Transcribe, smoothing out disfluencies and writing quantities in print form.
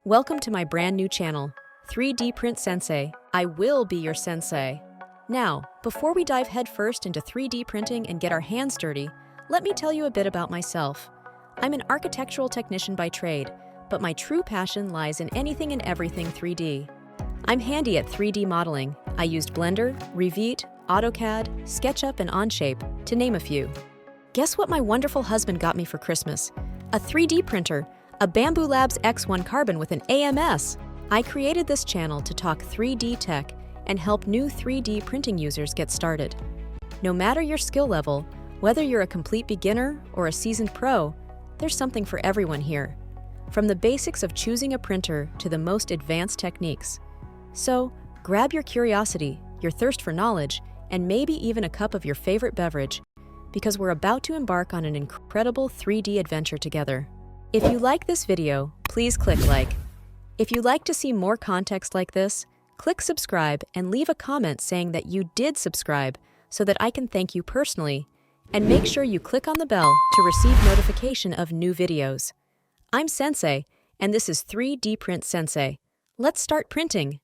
Welcome to my brand new channel, 3D Print Sensei. I will be your sensei. Now, before we dive headfirst into 3D printing and get our hands dirty, let me tell you a bit about myself. I'm an architectural technician by trade, but my true passion lies in anything and everything 3D. I'm handy at 3D modeling. I used Blender, Revit, AutoCAD, SketchUp, and Onshape, to name a few. Guess what my wonderful husband got me for Christmas? A 3D printer, a Bamboo Labs X1 Carbon with an AMS. I created this channel to talk 3D tech and help new 3D printing users get started. No matter your skill level, whether you're a complete beginner or a seasoned pro, there's something for everyone here. From the basics of choosing a printer to the most advanced techniques. So, grab your curiosity, your thirst for knowledge, and maybe even a cup of your favorite beverage, because we're about to embark on an incredible 3D adventure together. If you like this video, please click like. If you'd like to see more context like this, click subscribe and leave a comment saying that you did subscribe so that I can thank you personally, and make sure you click on the bell to receive notification of new videos. I'm Sensei, and this is 3D Print Sensei. Let's start printing.